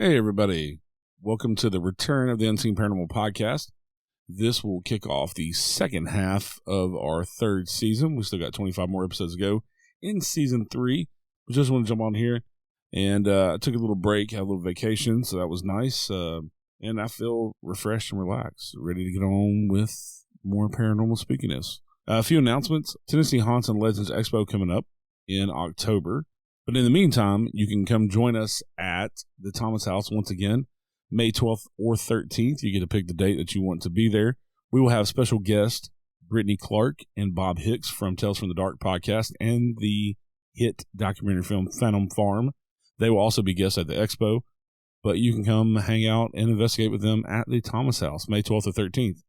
Hey, everybody. Welcome to the return of the Unseen Paranormal Podcast. This will kick off the second half of our third season. We still got 25 more episodes to go in season 3. We just want to jump on here. And I took a little break, had a little vacation, so that was nice. And I feel refreshed and relaxed, ready to get on with more paranormal spookiness. A few announcements. Tennessee Haunts and Legends Expo coming up in October. But in the meantime, you can come join us at the Thomas House once again, May 12th or 13th. You get to pick the date that you want to be there. We will have special guests, Brittany Clark and Bob Hicks from Tales from the Dark podcast and the hit documentary film Phantom Farm. They will also be guests at the expo, but you can come hang out and investigate with them at the Thomas House, May 12th or 13th.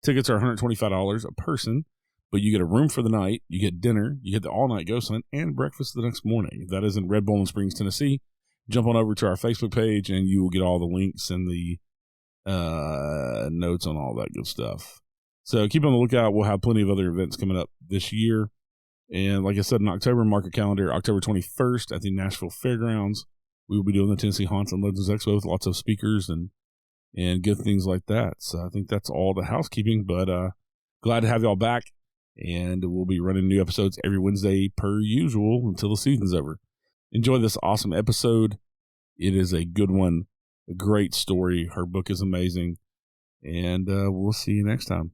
Tickets are $125 a person. But you get a room for the night, you get dinner, you get the all-night ghost hunt, and breakfast the next morning. That is in Red Bowling Springs, Tennessee. Jump on over to our Facebook page, and you will get all the links and the notes on all that good stuff. So keep on the lookout. We'll have plenty of other events coming up this year. And like I said, in October, mark your calendar, October 21st at the Nashville Fairgrounds. We will be doing the Tennessee Haunts and Legends Expo with lots of speakers and good things like that. So I think that's all the housekeeping, but glad to have y'all back. And we'll be running new episodes every Wednesday per usual until the season's over. Enjoy this awesome episode. It is a good one, a great story. Her book is amazing. And we'll see you next time.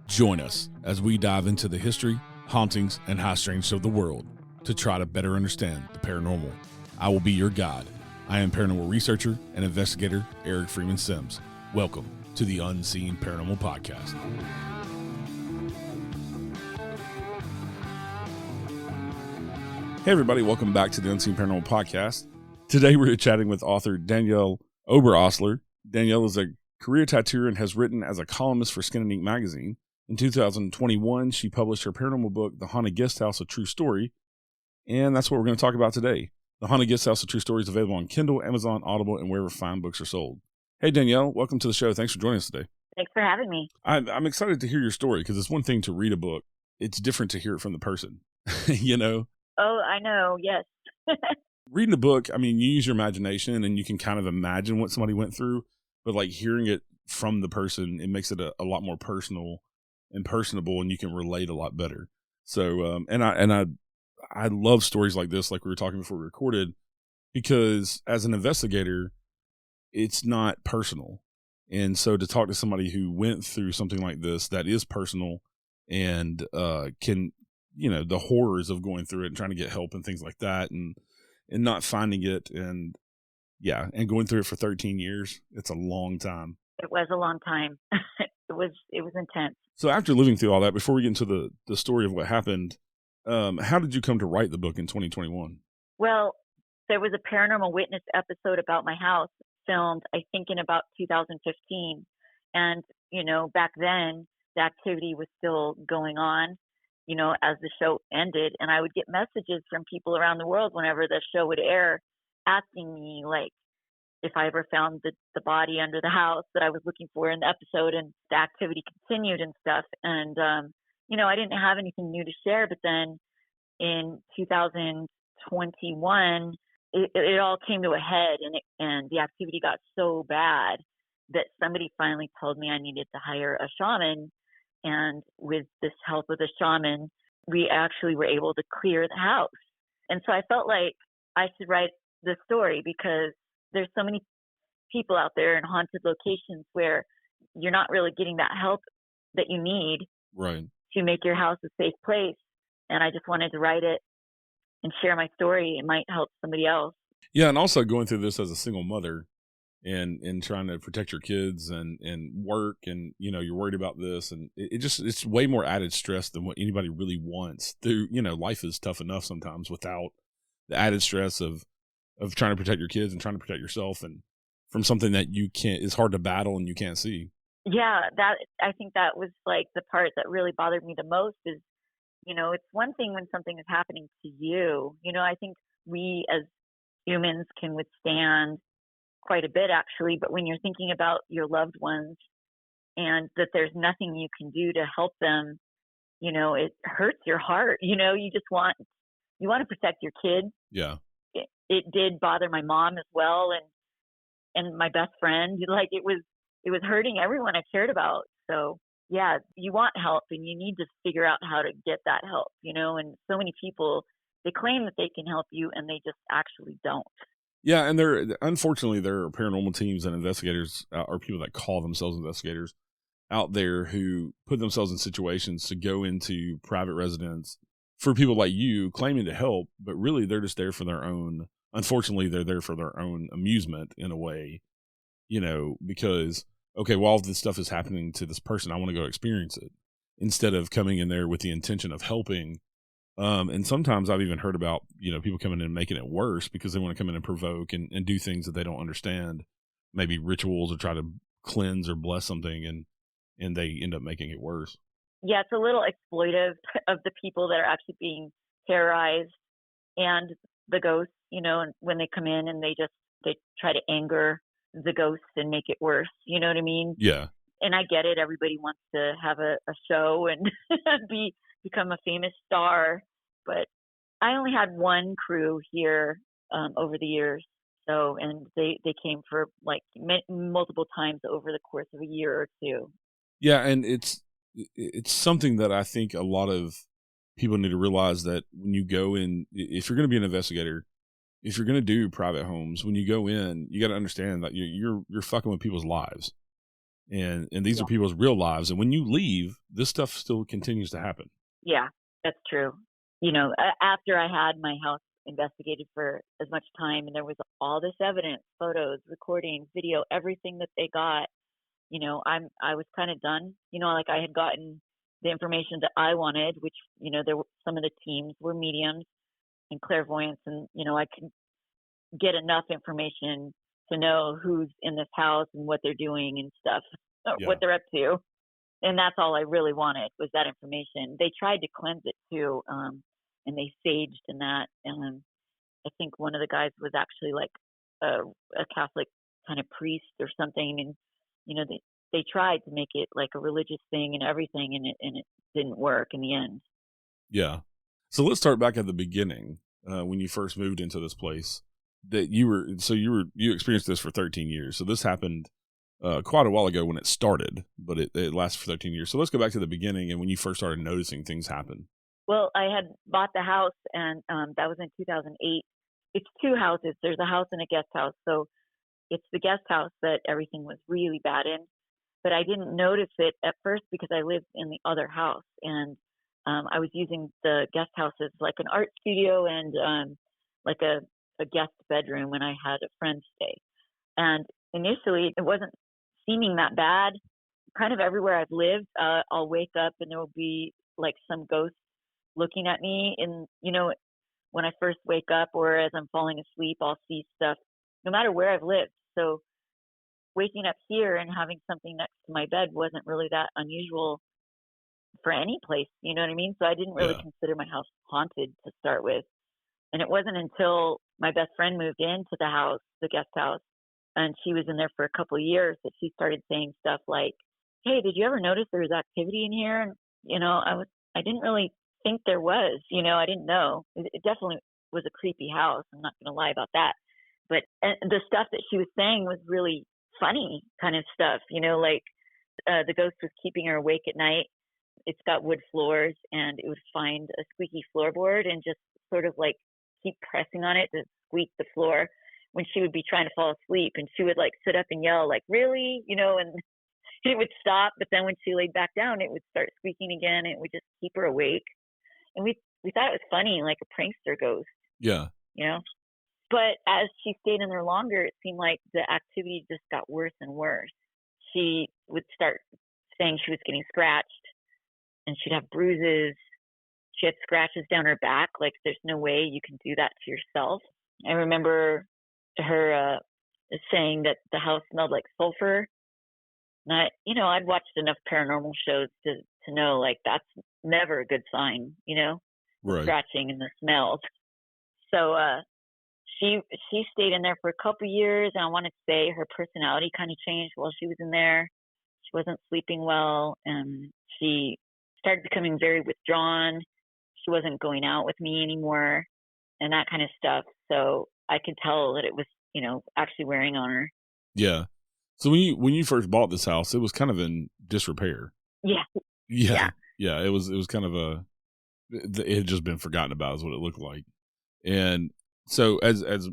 Join us as we dive into the history, hauntings, and high strange of the world to try to better understand the paranormal. I will be your guide. I am paranormal researcher and investigator Eric Freeman Sims. Welcome to the Unseen Paranormal Podcast. Hey everybody, welcome back to the Unseen Paranormal Podcast. Today we're chatting with author Danielle Oberosler. Danielle is a career tattooer and has written as a columnist for Skin and Ink magazine. In 2021, she published her paranormal book, The Haunted Guesthouse, A True Story. And that's what we're going to talk about today. The Haunted Guesthouse, A True Story is available on Kindle, Amazon, Audible, and wherever fine books are sold. Hey, Danielle, welcome to the show. Thanks for joining us today. Thanks for having me. I'm excited to hear your story because it's one thing to read a book. It's different to hear it from the person, you know? Oh, I know. Yes. Reading a book, I mean, you use your imagination and you can kind of imagine what somebody went through, but like hearing it from the person, it makes it a lot more personal and personable, and you can relate a lot better. So, I love stories like this, like we were talking before we recorded, because as an investigator, it's not personal. And so to talk to somebody who went through something like this that is personal and can, the horrors of going through it and trying to get help and things like that and not finding it and going through it for 13 years, it's a long time. It was a long time. It was intense. So after living through all that, before we get into the story of what happened, how did you come to write the book in 2021? Well, there was a Paranormal Witness episode about my house filmed, I think, in about 2015. And, back then, the activity was still going on, as the show ended. And I would get messages from people around the world whenever the show would air asking me, like, if I ever found the body under the house that I was looking for in the episode, and the activity continued and stuff. And, I didn't have anything new to share, but then in 2021, it all came to a head, and the activity got so bad that somebody finally told me I needed to hire a shaman. And with this help of the shaman, we actually were able to clear the house. And so I felt like I should write the story because there's so many people out there in haunted locations where you're not really getting that help that you need. Right. To make your house a safe place. And I just wanted to write it and share my story. It might help somebody else. Yeah, and also going through this as a single mother and trying to protect your kids and work, and you're worried about this, and it's way more added stress than what anybody really wants. Through life is tough enough sometimes without the added stress of trying to protect your kids and trying to protect yourself, and from something that it's hard to battle and you can't see. Yeah, I think that was like the part that really bothered me the most is, it's one thing when something is happening to you. I think we as humans can withstand quite a bit actually, but when you're thinking about your loved ones and that there's nothing you can do to help them it hurts your heart. You just you want to protect your kids. Yeah. It did bother my mom as well, and my best friend. Like it was hurting everyone I cared about. So yeah, you want help, and you need to figure out how to get that help. And so many people, they claim that they can help you, and they just actually don't. Yeah, and unfortunately there are paranormal teams and investigators, or people that call themselves investigators, out there who put themselves in situations to go into private residence for people like you claiming to help, but really they're just there for their own. Unfortunately, they're there for their own amusement in a way, because, okay, while this stuff is happening to this person, I want to go experience it instead of coming in there with the intention of helping. And sometimes I've even heard about, people coming in and making it worse because they want to come in and provoke and do things that they don't understand, maybe rituals, or try to cleanse or bless something, and they end up making it worse. Yeah, it's a little exploitive of the people that are actually being terrorized and the ghosts, and when they come in and they try to anger the ghosts and make it worse. You know what I mean? Yeah. And I get it. Everybody wants to have a show and become a famous star. But I only had one crew here over the years. So, and they came for like multiple times over the course of a year or two. Yeah, and it's something that I think a lot of people need to realize, that when you go in, if you're going to be an investigator, if you're going to do private homes, when you go in, you got to understand that you're fucking with people's lives, and these are people's real lives. And when you leave, this stuff still continues to happen. Yeah, that's true. After I had my house investigated for as much time, and there was all this evidence, photos, recordings, video, everything that they got, I was kind of done. Like I had gotten the information that I wanted, which, there were some of the teams were mediums and clairvoyants, and, I could get enough information to know who's in this house and what they're doing and stuff, what they're up to. And that's all I really wanted, was that information. They tried to cleanse it too, and they saged in that. And I think one of the guys was actually like a Catholic kind of priest or something, and they tried to make it like a religious thing and everything, and it didn't work in the end. Yeah. So let's start back at the beginning, when you first moved into this place. That you experienced this for 13 years. So this happened quite a while ago when it started, but it lasted for 13 years. So let's go back to the beginning and when you first started noticing things happen. Well, I had bought the house, and that was in 2008. It's two houses. There's a house and a guest house. So it's the guest house that everything was really bad in, but I didn't notice it at first because I lived in the other house, and I was using the guest house as like an art studio and like a guest bedroom when I had a friend stay. And initially, it wasn't seeming that bad. Kind of everywhere I've lived, I'll wake up and there will be like some ghost looking at me. And, when I first wake up or as I'm falling asleep, I'll see stuff no matter where I've lived. So waking up here and having something next to my bed wasn't really that unusual for any place. You know what I mean? So I didn't really consider my house haunted to start with. And it wasn't until my best friend moved into the house, the guest house, and she was in there for a couple of years, that she started saying stuff like, "Hey, did you ever notice there was activity in here?" And, I didn't really think there was, I didn't know. It definitely was a creepy house. I'm not going to lie about that. But the stuff that she was saying was really funny kind of stuff, like the ghost was keeping her awake at night. It's got wood floors, and it would find a squeaky floorboard and just sort of like keep pressing on it to squeak the floor when she would be trying to fall asleep. And she would like sit up and yell like, "Really?" And it would stop. But then when she laid back down, it would start squeaking again. And it would just keep her awake. And we thought it was funny, like a prankster ghost. Yeah. But as she stayed in there longer, it seemed like the activity just got worse and worse. She would start saying she was getting scratched, and she'd have bruises. She had scratches down her back. Like, there's no way you can do that to yourself. I remember her saying that the house smelled like sulfur. And I'd watched enough paranormal shows to know, like, that's never a good sign, Right. Scratching and the smells. So she stayed in there for a couple years, and I want to say her personality kind of changed while she was in there. She wasn't sleeping well, and she started becoming very withdrawn. She wasn't going out with me anymore and that kind of stuff. So I could tell that it was, actually wearing on her. Yeah. So when you first bought this house, it was kind of in disrepair. Yeah. Yeah. Yeah. It was kind of it had just been forgotten about is what it looked like. And so as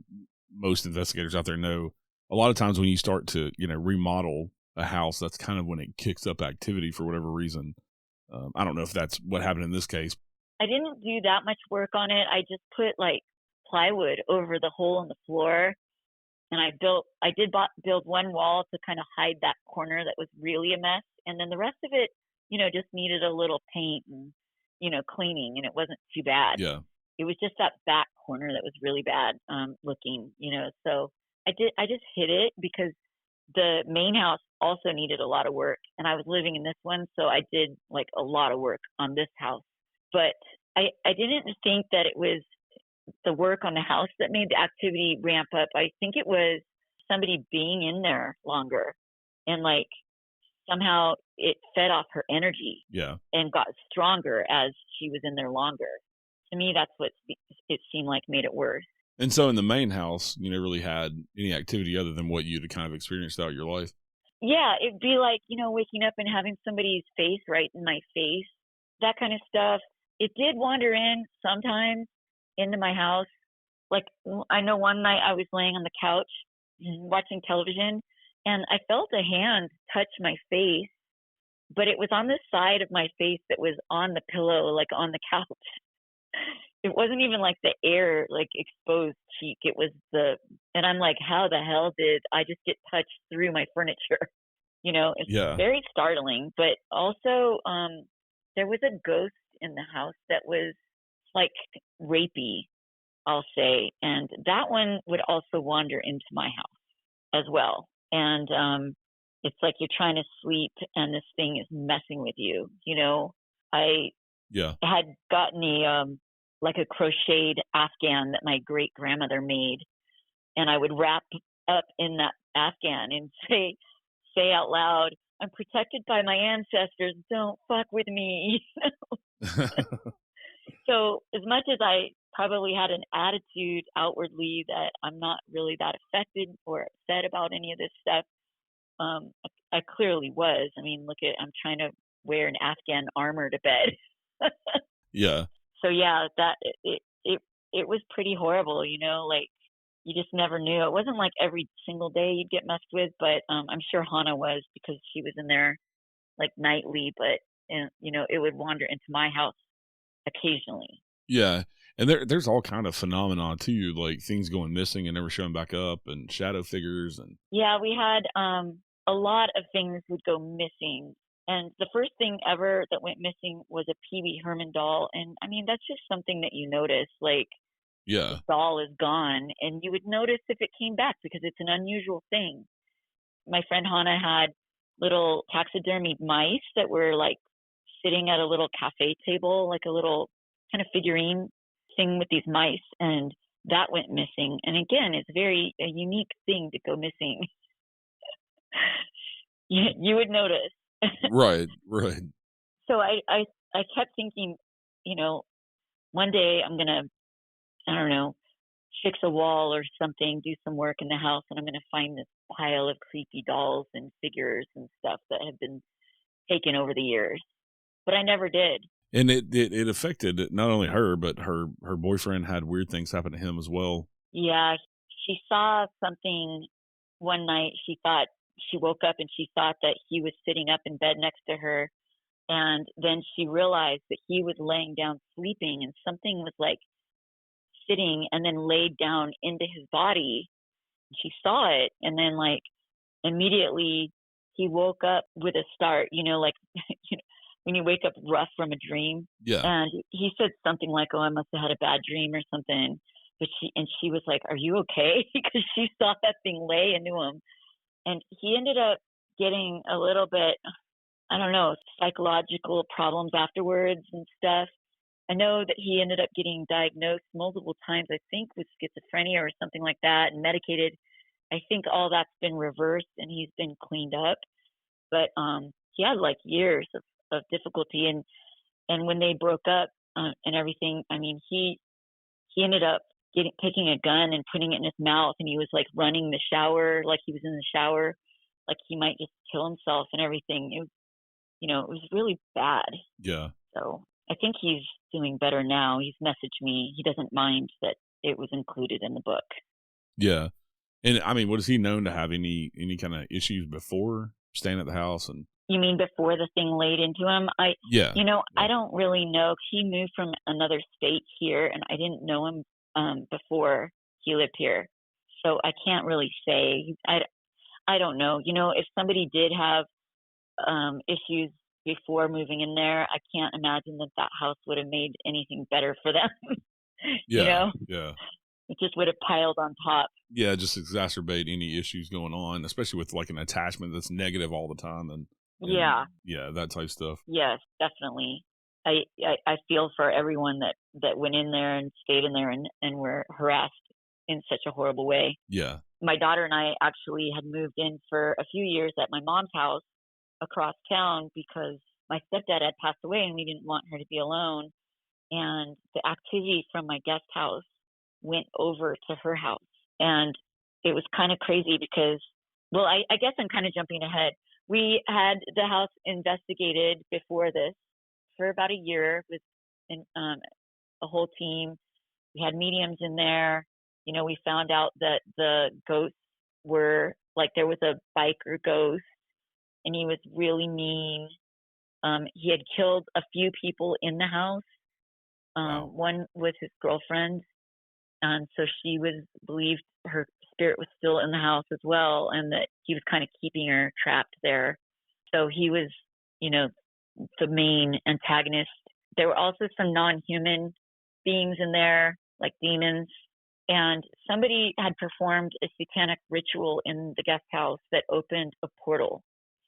most investigators out there know, a lot of times when you start to, remodel a house, that's kind of when it kicks up activity for whatever reason. I don't know if that's what happened in this case. I didn't do that much work on it. I just put like plywood over the hole in the floor. And I did build one wall to kind of hide that corner that was really a mess. And then the rest of it, just needed a little paint and, cleaning, and it wasn't too bad. Yeah. It was just that back corner that was really bad looking, so I just hid it because the main house also needed a lot of work, and I was living in this one. So I did like a lot of work on this house, but I didn't think that it was the work on the house that made the activity ramp up. I think it was somebody being in there longer, and like somehow it fed off her energy. Yeah. And got stronger as she was in there longer. To me, that's what it seemed like made it worse. And so in the main house, you never really had any activity other than what you'd kind of experienced out your life. Yeah, it'd be like, waking up and having somebody's face right in my face, that kind of stuff. It did wander in sometimes into my house. Like, I know one night I was laying on the couch watching television, and I felt a hand touch my face, but it was on the side of my face that was on the pillow, like on the couch. It wasn't even like the air, like exposed cheek. It was and I'm like, how the hell did I just get touched through my furniture? It's very startling. But also, there was a ghost in the house that was like rapey, I'll say. And that one would also wander into my house as well. And it's like you're trying to sleep and this thing is messing with you. I had gotten like a crocheted Afghan that my great grandmother made, and I would wrap up in that Afghan and say out loud, "I'm protected by my ancestors. Don't fuck with me." So as much as I probably had an attitude outwardly that I'm not really that affected or upset about any of this stuff, I clearly was. I mean, I'm trying to wear an Afghan armor to bed. Yeah. So yeah, that it was pretty horrible, like you just never knew. It wasn't like every single day you'd get messed with, but I'm sure Hannah was because she was in there like nightly, but it would wander into my house occasionally. Yeah. And there's all kind of phenomena too, like things going missing and never showing back up, and shadow figures. And yeah, we had a lot of things would go missing. And the first thing ever that went missing was a Pee Wee Herman doll. And I mean, that's just something that you notice, like the doll is gone, and you would notice if it came back because it's an unusual thing. My friend Hannah had little taxidermied mice that were like sitting at a little cafe table, like a little kind of figurine thing with these mice, and that went missing. And again, it's a unique thing to go missing. You would notice. Right. So I kept thinking, one day I'm gonna, I don't know, fix a wall or something, do some work in the house, and I'm gonna find this pile of creepy dolls and figures and stuff that have been taken over the years. But I never did. And it affected not only her, but her boyfriend had weird things happen to him as well. Yeah, she saw something one night. She woke up and she thought that he was sitting up in bed next to her. And then she realized that he was laying down sleeping, and something was like sitting and then laid down into his body. She saw it, and then like immediately he woke up with a start, like when you wake up rough from a dream. Yeah. And he said something like, "Oh, I must have had a bad dream or something." But she was like, "Are you okay?" Because she saw that thing lay into him. And he ended up getting a little bit, I don't know, psychological problems afterwards and stuff. I know that he ended up getting diagnosed multiple times, I think with schizophrenia or something like that, and medicated. I think all that's been reversed and he's been cleaned up. But he had like years of difficulty. And And when they broke up and everything, I mean, he ended up taking a gun and putting it in his mouth, and he was like running the shower, like he was in the shower, like he might just kill himself and everything. It was, it was really bad. Yeah. So I think he's doing better now. He's messaged me. He doesn't mind that it was included in the book. Yeah. And I mean, was he known to have any kind of issues before staying at the house? And you mean before the thing laid into him? Yeah. I don't really know. He moved from another state here, and I didn't know him before he lived here. So I can't really say. I don't know. If somebody did have issues before moving in there, I can't imagine that house would have made anything better for them. Yeah. It just would have piled on top. Yeah, just exacerbate any issues going on, especially with like an attachment that's negative all the time. And yeah, that type of stuff. Yes, definitely. I feel for everyone that went in there and stayed in there and were harassed in such a horrible way. Yeah. My daughter and I actually had moved in for a few years at my mom's house across town because my stepdad had passed away and we didn't want her to be alone. And the activity from my guest house went over to her house. And it was kind of crazy because, well, I guess I'm kind of jumping ahead. We had the house investigated before this for about a year with a whole team. We had mediums in there. We found out that the ghosts were, like, there was a biker ghost, and he was really mean. He had killed a few people in the house. Wow. One was his girlfriend. And so she believed her spirit was still in the house as well, and that he was kind of keeping her trapped there. So he was, the main antagonist. There were also some non-human beings in there, like demons. And somebody had performed a satanic ritual in the guest house that opened a portal.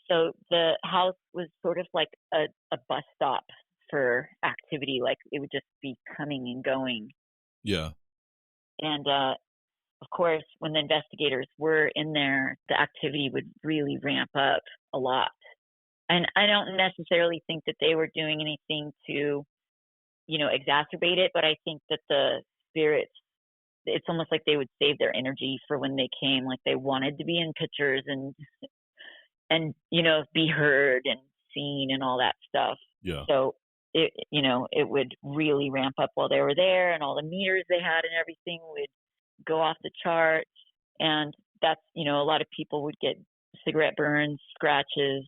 So the house was sort of like a bus stop for activity. Like it would just be coming and going. Yeah. And of course, when the investigators were in there, the activity would really ramp up a lot. And I don't necessarily think that they were doing anything to, exacerbate it, but I think that the spirits, it's almost like they would save their energy for when they came, like they wanted to be in pictures and be heard and seen and all that stuff. Yeah. So it would really ramp up while they were there, and all the meters they had and everything would go off the charts. And that's, a lot of people would get cigarette burns, scratches,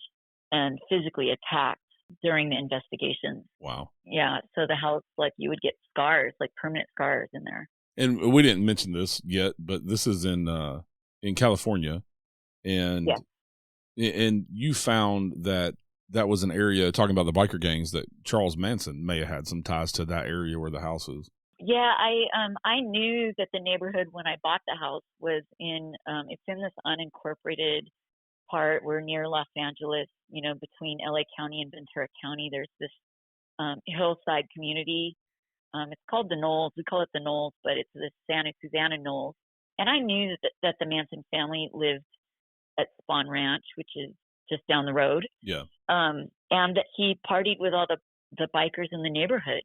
and physically attacked during the investigations. Wow. Yeah. So the house, like, you would get scars, like permanent scars in there. And we didn't mention this yet, but this is in California. And and you found that was an area, talking about the biker gangs, that Charles Manson may have had some ties to that area where the house is. Yeah, I knew that the neighborhood when I bought the house was in it's in this unincorporated part. We're near Los Angeles, between LA County and Ventura County. There's this hillside community. It's called the Knolls. We call it the Knolls, but it's the Santa Susana Knolls. And I knew that the Manson family lived at Spawn Ranch, which is just down the road. Yeah. And that he partied with all the bikers in the neighborhood.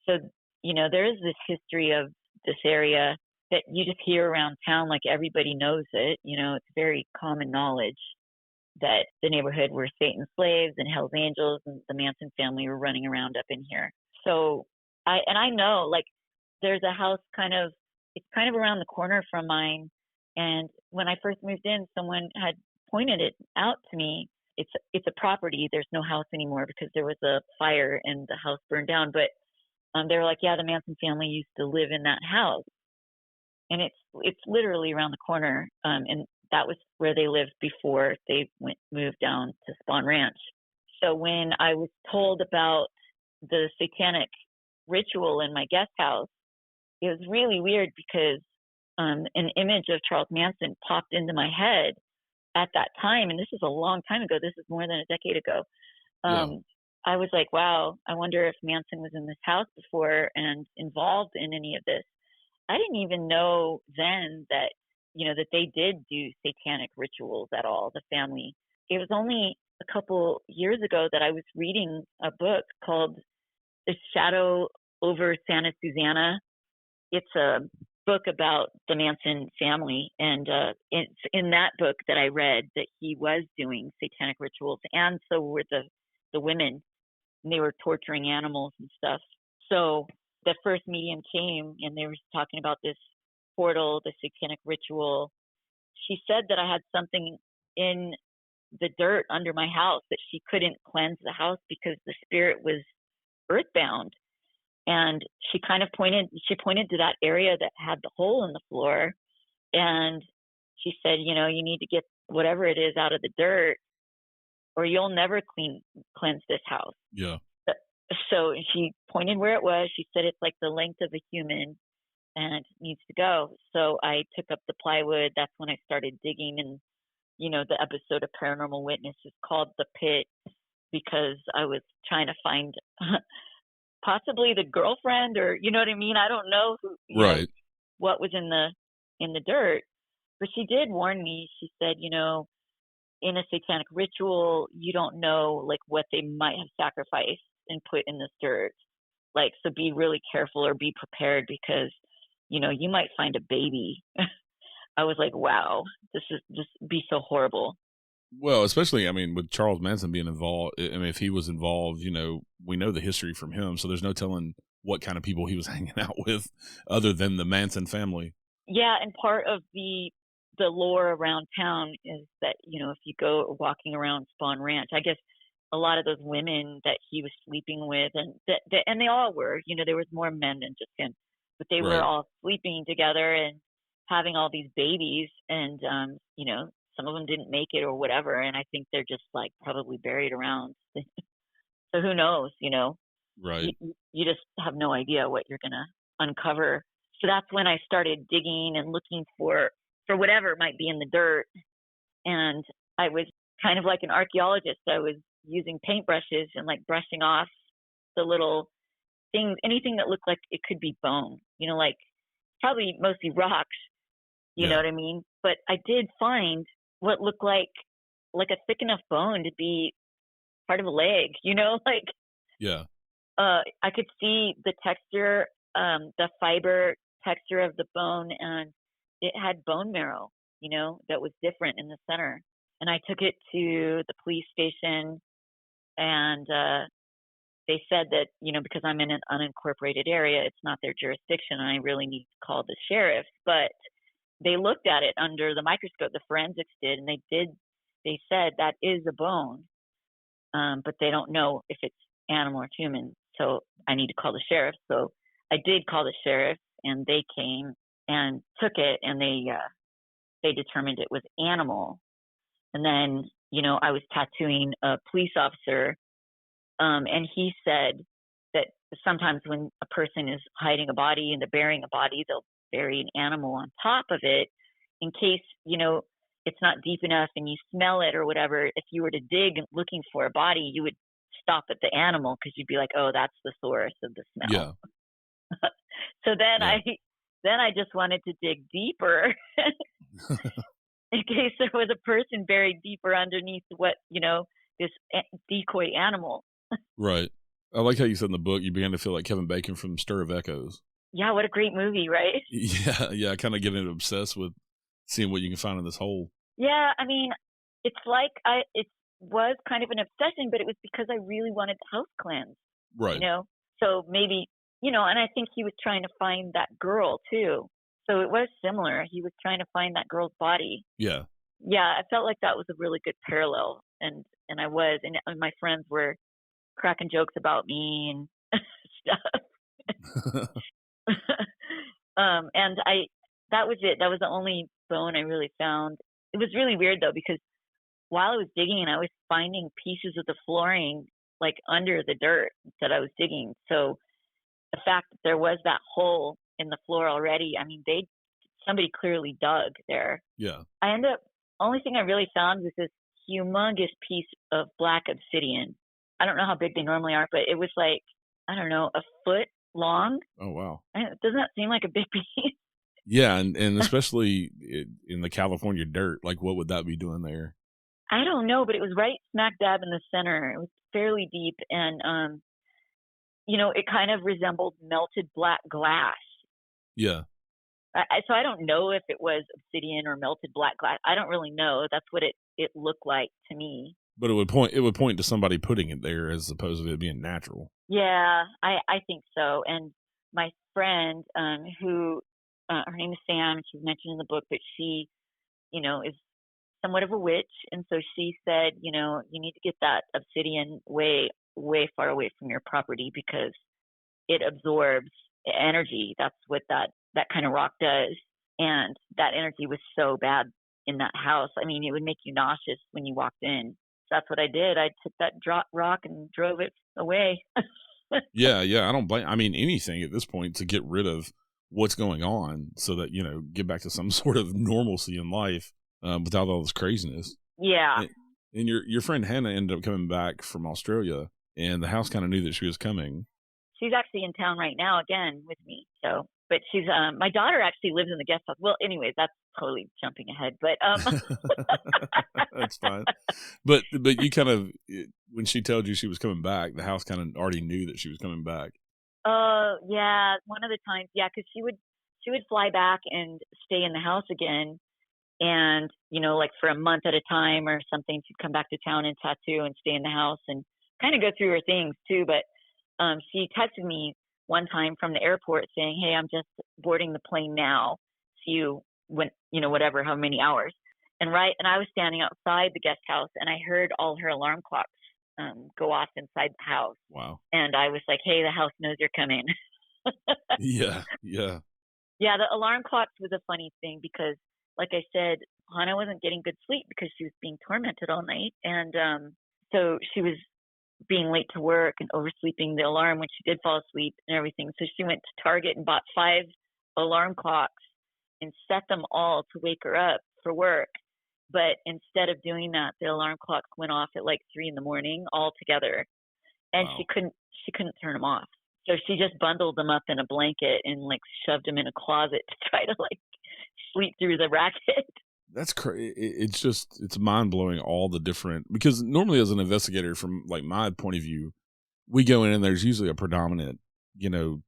So, there is this history of this area that you just hear around town, like everybody knows it. It's very common knowledge that the neighborhood were Satan's slaves and Hell's Angels, and the Manson family were running around up in here. So I know, like, there's a house it's kind of around the corner from mine. And when I first moved in, someone had pointed it out to me. It's a property. There's no house anymore because there was a fire and the house burned down. But they were like, yeah, the Manson family used to live in that house. And it's literally around the corner. And that was where they lived before they moved down to Spawn Ranch. So when I was told about the satanic ritual in my guest house, it was really weird because an image of Charles Manson popped into my head at that time. And this is a long time ago. This is more than a decade ago. I was like, wow, I wonder if Manson was in this house before and involved in any of this. I didn't even know then that, that they did do satanic rituals at all, the family. It was only a couple years ago that I was reading a book called A Shadow over Santa Susana. It's a book about the Manson family, and it's in that book that I read that he was doing satanic rituals, and so were the women, and they were torturing animals and stuff. So the first medium came, and they were talking about this portal, the satanic ritual. She said that I had something in the dirt under my house, that she couldn't cleanse the house because the spirit was earthbound. And she pointed to that area that had the hole in the floor. And she said, you need to get whatever it is out of the dirt, or you'll never cleanse this house. Yeah. So she pointed where it was. She said, it's like the length of a human and it needs to go. So I took up the plywood. That's when I started digging. And, the episode of Paranormal Witness is called The Pit, because I was trying to find possibly the girlfriend, or, you know what I mean? I don't know who, right. What was in the dirt. But she did warn me. She said, in a satanic ritual, you don't know like what they might have sacrificed and put in this dirt. Like, so be really careful or be prepared, because, you might find a baby. I was like, wow, this be so horrible. Well, especially, with Charles Manson being involved, if he was involved, we know the history from him, so there's no telling what kind of people he was hanging out with other than the Manson family. Yeah, and part of the lore around town is that, if you go walking around Spawn Ranch, I guess a lot of those women that he was sleeping with, and and they all were, there was more men than just him, but they were all sleeping together and having all these babies, and some of them didn't make it or whatever, and I think they're just like probably buried around. So who knows, Right. You just have no idea what you're gonna uncover. So that's when I started digging and looking for whatever might be in the dirt. And I was kind of like an archaeologist. I was using paintbrushes and like brushing off the little things, anything that looked like it could be bone, like probably mostly rocks, you know what I mean? But I did find what looked like a thick enough bone to be part of a leg, like, yeah. I could see the texture, the fiber texture of the bone, and it had bone marrow, that was different in the center. And I took it to the police station, and they said that, because I'm in an unincorporated area, it's not their jurisdiction, and I really need to call the sheriff. But they looked at it under the microscope, the forensics did, and they said that is a bone, but they don't know if it's animal or human. So I need to call the sheriff. So I did call the sheriff, and they came and took it, and they determined it was animal. And then, I was tattooing a police officer, and he said that sometimes when a person is hiding a body and they're burying a body, they'll bury an animal on top of it in case, it's not deep enough and you smell it or whatever. If you were to dig looking for a body, you would stop at the animal, because you'd be like, oh, that's the source of the smell. Yeah. So then I just wanted to dig deeper in case there was a person buried deeper underneath what, this decoy animal. Right. I like how you said in the book you began to feel like Kevin Bacon from Stir of Echoes. Yeah, what a great movie, right? Yeah, kind of getting obsessed with seeing what you can find in this hole. Yeah, it's like it was kind of an obsession, but it was because I really wanted the house cleansed. Right. So maybe, and I think he was trying to find that girl too. So it was similar. He was trying to find that girl's body. Yeah. Yeah, I felt like that was a really good parallel, and I was, and my friends were cracking jokes about me and stuff. And that was it. That was the only bone I really found. It was really weird though, because while I was digging, I was finding pieces of the flooring like under the dirt that I was digging. So the fact that there was that hole in the floor already, somebody clearly dug there. Yeah. Only thing I really found was this humongous piece of black obsidian. I don't know how big they normally are, but it was like, I don't know, a foot long. Oh, wow. Doesn't that seem like a big piece? Yeah, and especially in the California dirt, like what would that be doing there? I don't know, but it was right smack dab in the center. It was fairly deep, and it kind of resembled melted black glass. Yeah. So I don't know if it was obsidian or melted black glass. I don't really know. That's what it looked like to me. But it would point to somebody putting it there as opposed to it being natural. Yeah, I think so. And my friend, who her name is Sam, she's mentioned in the book, but she, is somewhat of a witch, and so she said, you need to get that obsidian way far away from your property because it absorbs energy. That's what that kind of rock does, and that energy was so bad in that house. I mean, it would make you nauseous when you walked in. So that's what I did. I took that rock and drove it away. Yeah, I don't blame. I mean, anything at this point to get rid of what's going on, so that get back to some sort of normalcy in life without all this craziness. Yeah. And your friend Hannah ended up coming back from Australia, and the house kind of knew that she was coming. She's actually in town right now again with me. So, but she's my daughter actually lives in the guest house. Well, anyways, that's totally jumping ahead, but that's fine. But you kind of, when she told you she was coming back, the house kind of already knew that she was coming back. Yeah, one of the times, yeah, because she would fly back and stay in the house again, and like for a month at a time or something. She'd come back to town and tattoo and stay in the house and kind of go through her things too. But she texted me one time from the airport saying, "Hey, I'm just boarding the plane now. See you when, whatever, how many hours." And I was standing outside the guest house, and I heard all her alarm clocks go off inside the house. Wow. And I was like, "Hey, the house knows you're coming." Yeah. Yeah, the alarm clocks was a funny thing because, like I said, Hannah wasn't getting good sleep because she was being tormented all night. And so she was being late to work and oversleeping the alarm when she did fall asleep and everything. So she went to Target and bought 5 alarm clocks and set them all to wake her up for work. But instead of doing that, the alarm clocks went off at like 3 a.m. all together, and wow. she couldn't turn them off. So she just bundled them up in a blanket and like shoved them in a closet to try to like sleep through the racket. That's crazy. It's mind blowing, all the different, because normally as an investigator, from like my point of view, we go in and there's usually a predominant,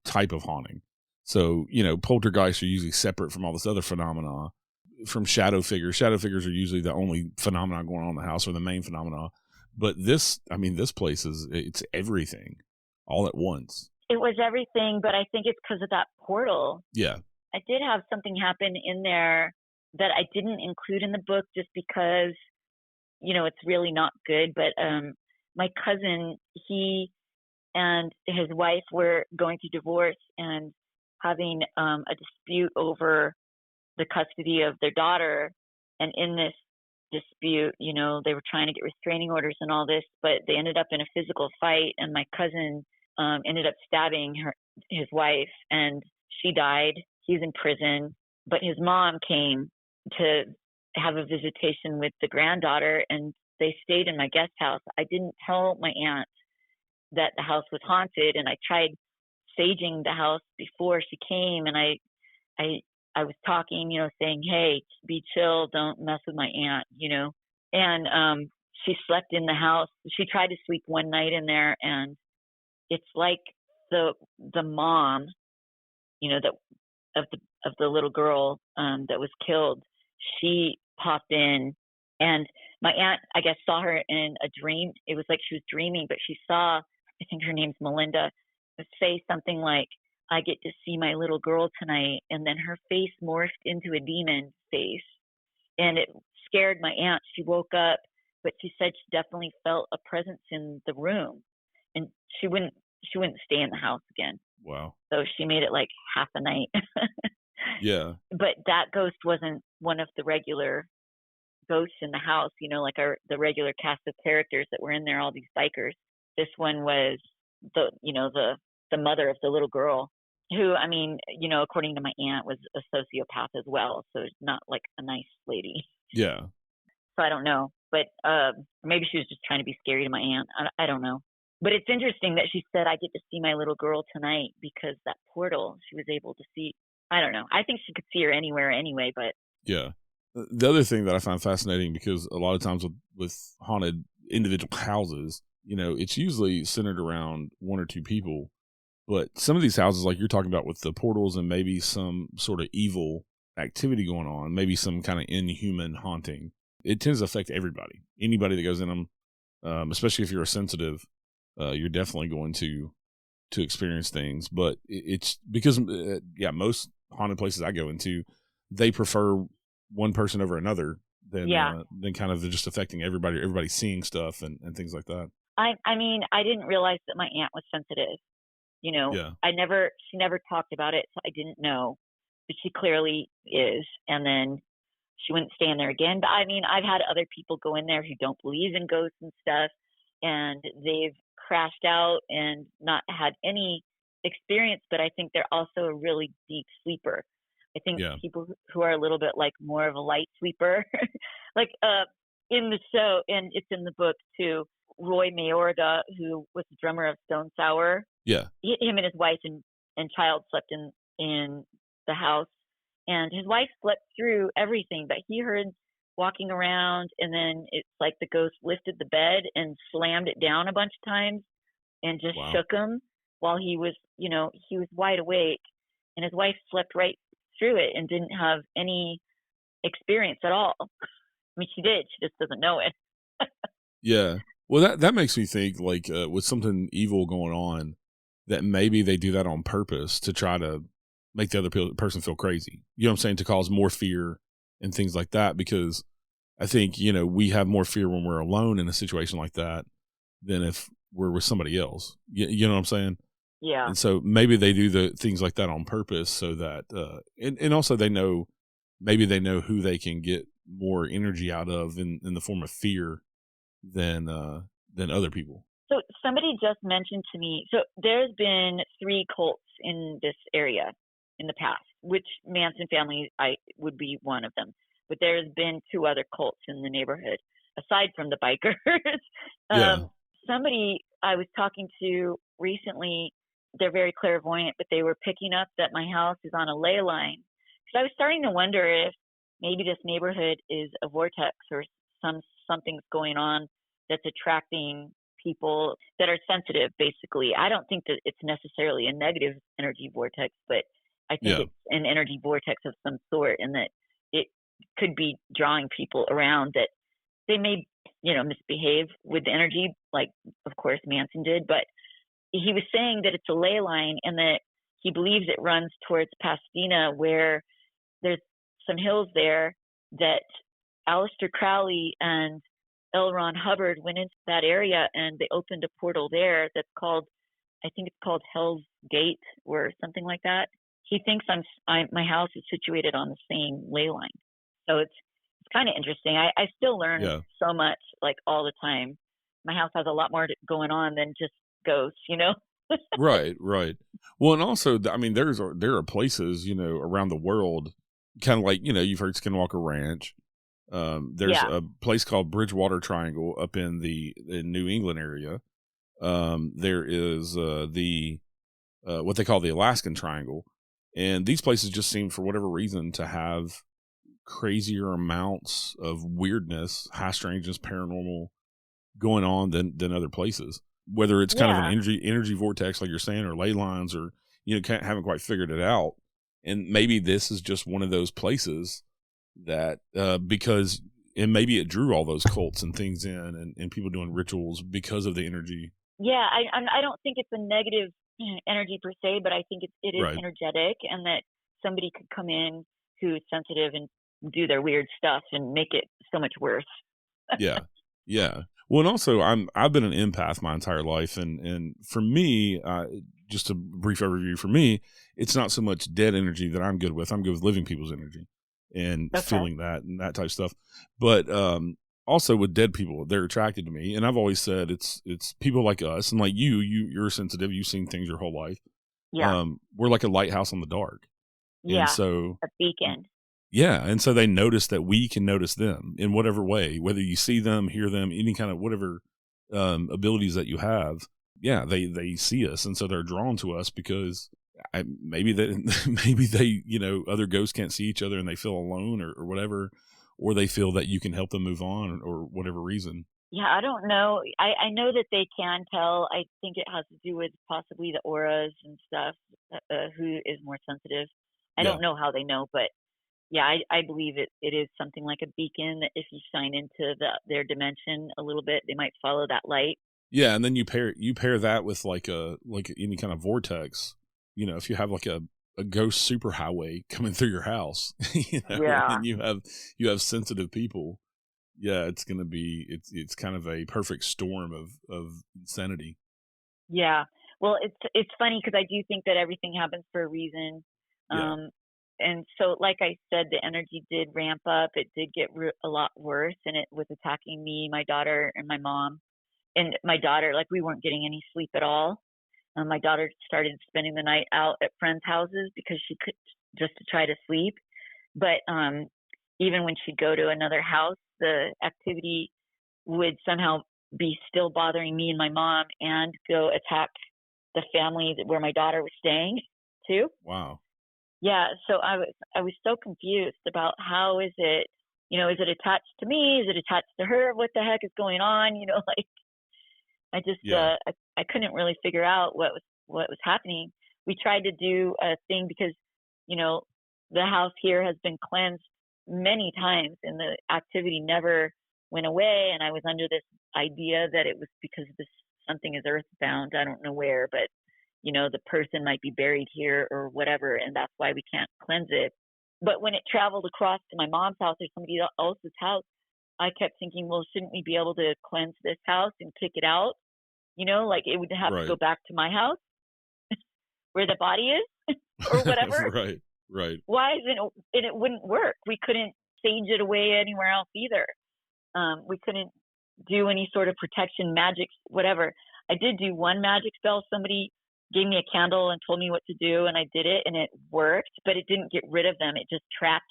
type of haunting. So, poltergeists are usually separate from all this other phenomena, from shadow figures. Shadow figures are usually the only phenomenon going on in the house, or the main phenomena. But this place it's everything all at once. It was everything, but I think it's because of that portal. Yeah. I did have something happen in there that I didn't include in the book just because, it's really not good. But my cousin, he and his wife were going through divorce and having a dispute over the custody of their daughter. And in this dispute, they were trying to get restraining orders and all this, but they ended up in a physical fight. And my cousin ended up stabbing his wife, and she died. He's in prison, but his mom came to have a visitation with the granddaughter, and they stayed in my guest house. I didn't tell my aunt that the house was haunted, and I tried saging the house before she came, and I was talking, saying, "Hey, be chill, don't mess with my aunt," and she slept in the house. She tried to sleep one night in there, and it's like the mom, that of the little girl that was killed, she popped in, and my aunt, I guess, saw her in a dream. It was like she was dreaming, but she saw, I think her name's Melinda, say something like, "I get to see my little girl tonight," and then her face morphed into a demon face, and it scared my aunt. She woke up, but she said she definitely felt a presence in the room, and she wouldn't stay in the house again. Wow. So she made it like half a night. Yeah. But that ghost wasn't one of the regular ghosts in the house, like the regular cast of characters that were in there, all these bikers. This one was the mother of the little girl, who, I mean, according to my aunt, was a sociopath as well. So it's not like a nice lady. Yeah. So I don't know, but maybe she was just trying to be scary to my aunt. I don't know. But it's interesting that she said, "I get to see my little girl tonight," because that portal, she was able to see. I don't know. I think she could see her anywhere anyway, but. Yeah. The other thing that I find fascinating, because a lot of times with haunted individual houses, it's usually centered around 1 or 2 people. But some of these houses, like you're talking about with the portals and maybe some sort of evil activity going on, maybe some kind of inhuman haunting, it tends to affect everybody. Anybody that goes in them, especially if you're a sensitive, you're definitely going to experience things. But it's because, most haunted places I go into, they prefer one person over another than kind of just affecting everybody, or everybody seeing stuff and things like that. I mean, I didn't realize that my aunt was sensitive. You know, she never talked about it, so I didn't know, but she clearly is. And then she wouldn't stay in there again. But I mean, I've had other people go in there who don't believe in ghosts and stuff, and they've crashed out and not had any experience. But I think they're also a really deep sleeper. I think people who are a little bit like more of a light sleeper, like in the show, and it's in the book too, Roy Mayorga, who was the drummer of Stone Sour. Yeah. Him and his wife and child slept in the house, and his wife slept through everything, but he heard walking around, and then it's like the ghost lifted the bed and slammed it down a bunch of times and just shook him while he was wide awake, and his wife slept right through it and didn't have any experience at all. I mean, she did, she just doesn't know it. Yeah. Well, that makes me think, like, with something evil going on, that maybe they do that on purpose to try to make the other person feel crazy. You know what I'm saying? To cause more fear and things like that, because I think, we have more fear when we're alone in a situation like that than if we're with somebody else. You know what I'm saying? Yeah. And so maybe they do the things like that on purpose so that, and also maybe they know who they can get more energy out of in the form of fear than other people. So somebody just mentioned to me, so there's been 3 cults in this area in the past, which Manson family would be one of them. But there's been 2 other cults in the neighborhood, aside from the bikers. Somebody I was talking to recently, they're very clairvoyant, but they were picking up that my house is on a ley line. Because I was starting to wonder if maybe this neighborhood is a vortex, or something's going on that's attracting people that are sensitive, basically. I don't think that it's necessarily a negative energy vortex, but I think it's an energy vortex of some sort, and that it could be drawing people around that they may, misbehave with the energy, like, of course, Manson did. But he was saying that it's a ley line, and that he believes it runs towards Pasadena, where there's some hills there that Aleister Crowley and L. Ron Hubbard went into that area, and they opened a portal there that's called, I think it's called Hell's Gate or something like that. He thinks my house is situated on the same ley line. So it's kind of interesting. I still learn so much, like, all the time. My house has a lot more going on than just ghosts, Right. Well, and also, I mean, there are places, around the world, kind of like, you've heard Skinwalker Ranch. There's a place called Bridgewater Triangle up in the New England area. There is the what they call the Alaskan Triangle, and these places just seem, for whatever reason, to have crazier amounts of weirdness, high strangeness, paranormal going on than other places. Whether it's kind of an energy vortex, like you're saying, or ley lines, or haven't quite figured it out. And maybe this is just one of those places that because, and maybe it drew all those cults and things in, and people doing rituals because of the energy. Yeah, I don't think it's a negative energy per se, but I think it is energetic, and that somebody could come in who's sensitive and do their weird stuff and make it so much worse. Yeah. Well, and also I've been an empath my entire life, and for me, just a brief overview, for me, it's not so much dead energy that I'm good with. I'm good with living people's energy and feeling that and that type of stuff. But also with dead people, they're attracted to me, and I've always said it's people like us, and like you're sensitive. You've seen things your whole life. Yeah, we're like a lighthouse on the dark. Yeah, and so a beacon. Yeah, and so they notice that we can notice them in whatever way, whether you see them, hear them, any kind of whatever abilities that you have. Yeah, they see us, and so they're drawn to us because maybe they other ghosts can't see each other and they feel alone or whatever, or they feel that you can help them move on or whatever reason. Yeah, I don't know. I know that they can tell. I think it has to do with possibly the auras and stuff, who is more sensitive. I Yeah. don't know how they know, but yeah, I believe it is something like a beacon that if you shine into their dimension a little bit, they might follow that light. Yeah, and then you pair that with like any kind of vortex. You know, if you have like a ghost superhighway coming through your house, Yeah. and you have sensitive people, yeah, it's gonna be it's kind of a perfect storm of insanity. Yeah. Well, it's funny because I do think that everything happens for a reason. Yeah. Um, and so, like I said, the energy did ramp up. It did get a lot worse, and it was attacking me, my daughter, and my mom. And my daughter, like, we weren't getting any sleep at all. My daughter started spending the night out at friends' houses because she could, just to try to sleep. But even when she'd go to another house, the activity would somehow be still bothering me and my mom and go attack the family where my daughter was staying too. Wow. Yeah, so I was so confused about how is it, is it attached to me? Is it attached to her? What the heck is going on? Like I just Yeah. I couldn't really figure out what was happening. We tried to do a thing because, you know, the house here has been cleansed many times and the activity never went away, and I was under this idea that it was because this something is earthbound. I don't know where, but the person might be buried here or whatever, and that's why we can't cleanse it. But when it traveled across to my mom's house or somebody else's house, I kept thinking, well, shouldn't we be able to cleanse this house and kick it out? Like it would have to Right. go back to my house where the body is or whatever. Right. Right. Why isn't it? And it wouldn't work. We couldn't sage it away anywhere else either. We couldn't do any sort of protection, magic, whatever. I did do one magic spell. Somebody gave me a candle and told me what to do, and I did it, and it worked, but it didn't get rid of them. It just trapped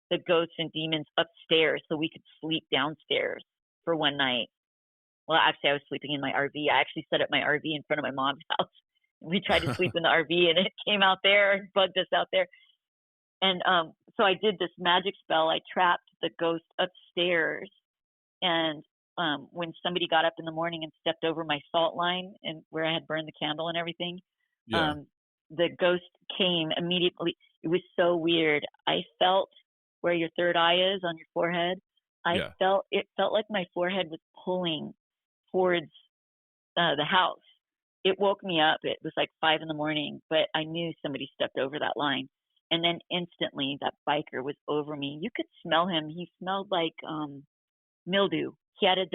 the ghosts and demons upstairs so we could sleep downstairs for one night. Well, actually, I was sleeping in my RV. I actually set up my RV in front of my mom's house. We tried to sleep in the RV, and it came out there and bugged us out there. And so I did this magic spell. I trapped the ghost upstairs, and when somebody got up in the morning and stepped over my salt line and where I had burned the candle and everything, Yeah. the ghost came immediately. It was so weird. I felt where your third eye is on your forehead. Yeah. It felt like my forehead was pulling towards the house. It woke me up. It was like 5 a.m, but I knew somebody stepped over that line. And then instantly that biker was over me. You could smell him. He smelled like mildew. He had a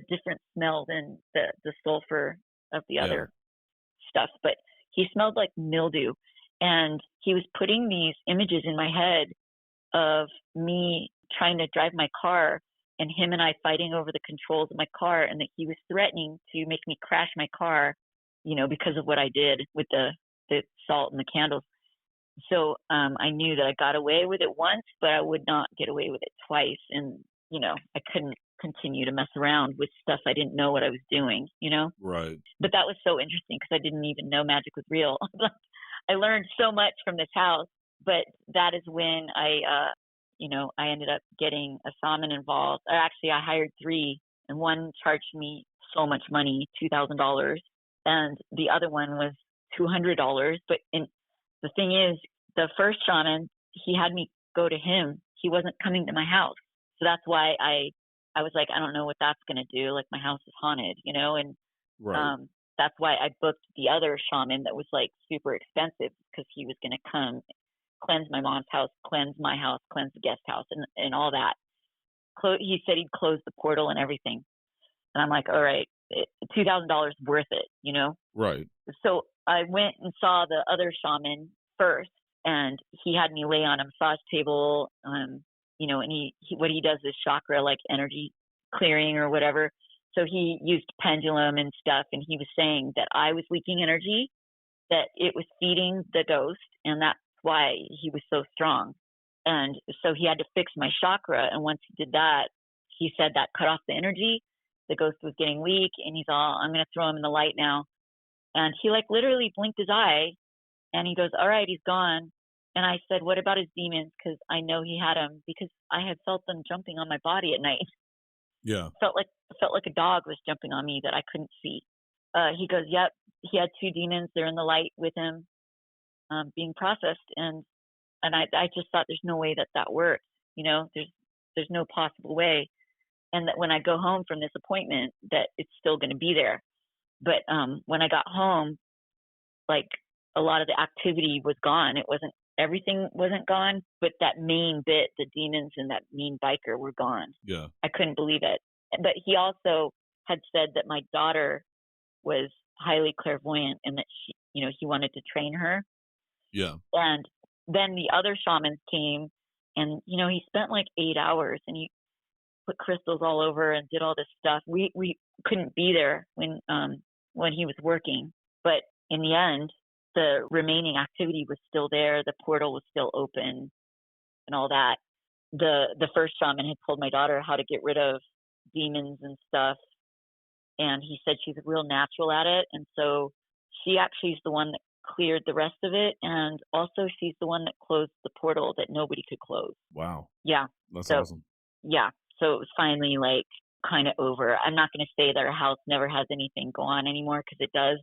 different smell than the sulfur of the Yeah. other stuff, but he smelled like mildew. And he was putting these images in my head of me trying to drive my car and him and I fighting over the controls of my car, and that he was threatening to make me crash my car, because of what I did with the salt and the candles. So I knew that I got away with it once, but I would not get away with it twice. And, I couldn't continue to mess around with stuff I didn't know what I was doing, Right. But that was so interesting because I didn't even know magic was real. I learned so much from this house, but that is when I ended up getting a shaman involved. Actually, I hired 3, and one charged me so much money, $2,000, and the other one was $200. But the thing is, the first shaman, he had me go to him. He wasn't coming to my house, so that's why I was like, I don't know what that's gonna do. Like, my house is haunted, and Right. that's why I booked the other shaman that was like super expensive because he was gonna come cleanse my mom's house, cleanse my house, cleanse the guest house, and all that. He said he'd close the portal and everything. And I'm like, all right, $2,000 worth it. Right. So I went and saw the other shaman first, and he had me lay on a massage table, and what he does is chakra, like energy clearing or whatever. So he used pendulum and stuff, and he was saying that I was leaking energy, that it was feeding the ghost, and that's why he was so strong. And so he had to fix my chakra. And once he did that, he said that cut off the energy. The ghost was getting weak, and he's all, I'm going to throw him in the light now. And he like literally blinked his eye, and he goes, all right, he's gone. And I said, what about his demons? Because I know he had them, because I had felt them jumping on my body at night. Yeah. Felt like a dog was jumping on me that I couldn't see. He goes, yep, he had 2 demons. They're in the light with him, being processed. And I just thought there's no way that works. There's no possible way. And that when I go home from this appointment, that it's still going to be there. But when I got home, like, a lot of the activity was gone. Everything wasn't gone, but that main bit, the demons and that mean biker were gone. Yeah. I couldn't believe it. But he also had said that my daughter was highly clairvoyant and that he wanted to train her. Yeah. And then the other shamans came, and, he spent like 8 hours, and he put crystals all over and did all this stuff. We couldn't be there when he was working, but in the end, the remaining activity was still there. The portal was still open and all that. The first shaman had told my daughter how to get rid of demons and stuff, and he said she's real natural at it. And so she actually is the one that cleared the rest of it, and also she's the one that closed the portal that nobody could close. Wow. Yeah. That's awesome. Yeah. So it was finally like kind of over. I'm not going to say that our house never has anything go on anymore, because it does.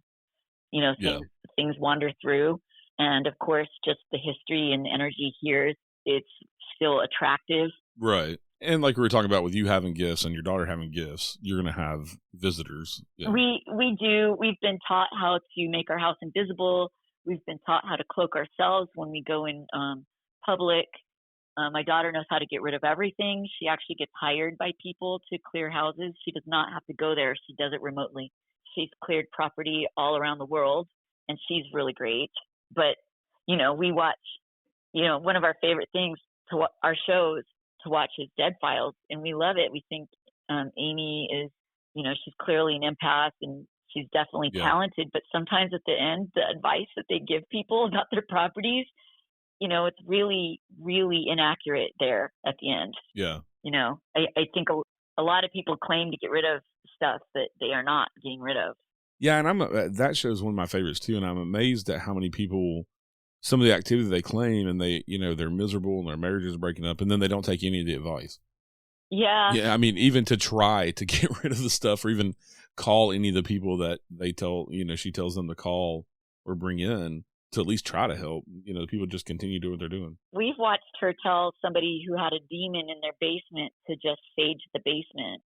Things wander through. And of course, just the history and energy here, it's still attractive. Right. And like we were talking about with you having gifts and your daughter having gifts, you're going to have visitors. Yeah. We do. We've been taught how to make our house invisible. We've been taught how to cloak ourselves when we go in public. My daughter knows how to get rid of everything. She actually gets hired by people to clear houses. She does not have to go there. She does it remotely. She's cleared property all around the world, and she's really great. But, we watch, one of our favorite things to our shows to watch is Dead Files, and we love it. We think Amy is, she's clearly an empath, and she's definitely talented. But sometimes at the end, the advice that they give people about their properties, it's really, really inaccurate there at the end. Yeah. I think a lot of people claim to get rid of stuff that they are not getting rid of. Yeah, and that show is one of my favorites too, and I'm amazed at how many people, some of the activity they claim, and they're miserable and their marriage is breaking up, and then they don't take any of the advice. Yeah. Yeah, I mean, even to try to get rid of the stuff, or even call any of the people that she tells them to call or bring in to at least try to help. People just continue to do what they're doing. We've watched her tell somebody who had a demon in their basement to just sage the basement.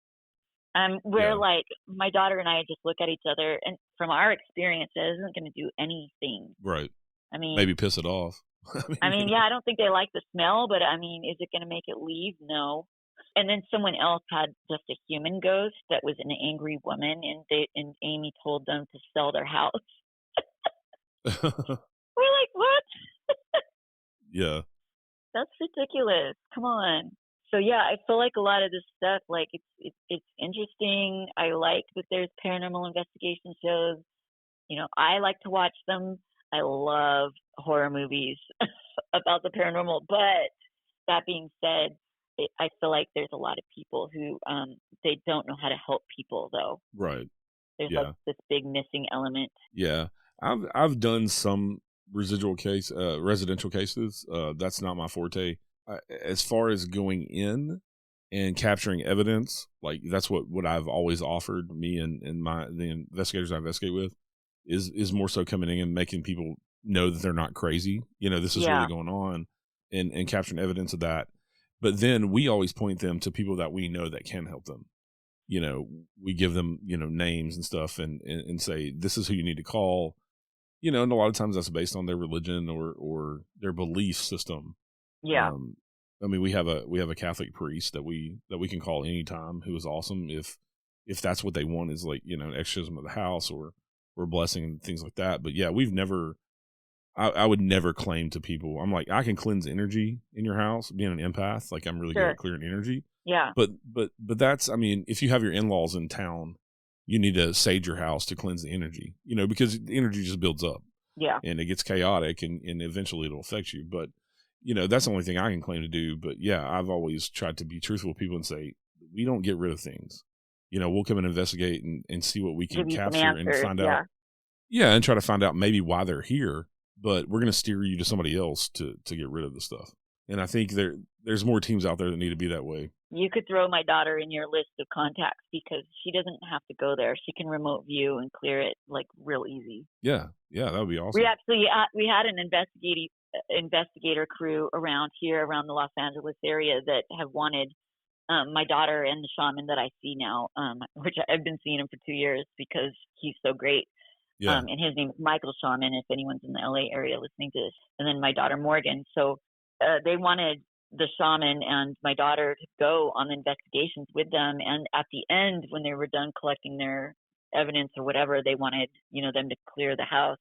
Like, my daughter and I just look at each other, and from our experience, it isn't going to do anything. Right. I mean, maybe piss it off. I don't think they like the smell, but is it going to make it leave? No. And then someone else had just a human ghost that was an angry woman, and Amy told them to sell their house. We're like, what? Yeah. That's ridiculous. Come on. So yeah, I feel like a lot of this stuff, like, it's interesting. I like that there's paranormal investigation shows. I like to watch them. I love horror movies about the paranormal. But that being said, I feel like there's a lot of people who they don't know how to help people, though. Right. There's like this big missing element. Yeah. I've done some residential cases. That's not my forte. As far as going in and capturing evidence, like, that's what I've always offered, me and the investigators I investigate with, is more so coming in and making people know that they're not crazy. This is really going on, and capturing evidence of that. But then we always point them to people that we know that can help them. We give them, names and stuff, and say, this is who you need to call. And a lot of times that's based on their religion or their belief system. Yeah. We have a Catholic priest that we can call anytime, who is awesome if that's what they want, is like, an exorcism of the house or blessing and things like that. But yeah, I would never claim to people, I'm like, I can cleanse energy in your house, being an empath, like, I'm really good at clearing energy. Yeah. But that's, if you have your in-laws in town, you need to sage your house to cleanse the energy, because the energy just builds up. Yeah. And it gets chaotic, and eventually it'll affect you. But, that's the only thing I can claim to do. But yeah, I've always tried to be truthful with people and say, we don't get rid of things. We'll come and investigate and see what we can capture and find out. Yeah. And try to find out maybe why they're here, but we're going to steer you to somebody else to get rid of the stuff. And I think there's more teams out there that need to be that way. You could throw my daughter in your list of contacts because she doesn't have to go there. She can remote view and clear it like real easy. Yeah, that would be awesome. We actually we had an investigator crew around here, around the Los Angeles area, that have wanted my daughter and the shaman that I see now, which I've been seeing him for 2 years because he's so great. Yeah. And his name is Michael Shaman, if anyone's in the LA area listening to this. And then my daughter Morgan. So they wanted the shaman and my daughter to go on investigations with them. And at the end, when they were done collecting their evidence or whatever, they wanted, them to clear the house.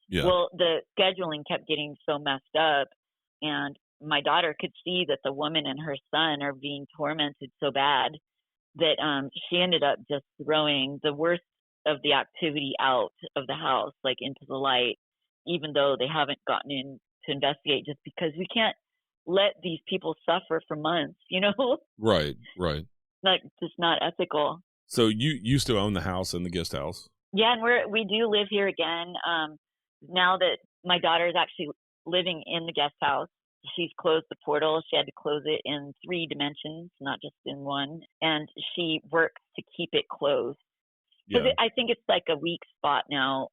Yeah. Well, the scheduling kept getting so messed up, and my daughter could see that the woman and her son are being tormented so bad that she ended up just throwing the worst of the activity out of the house, like into the light, even though they haven't gotten in to investigate, just because we can't let these people suffer for months, Right. Just not ethical. So you used to own the house and the guest house? Yeah, and we do live here again. Now that my daughter is actually living in the guest house, she's closed the portal. She had to close it in 3 dimensions, not just in one. And she works to keep it closed. Because I think it's like a weak spot now,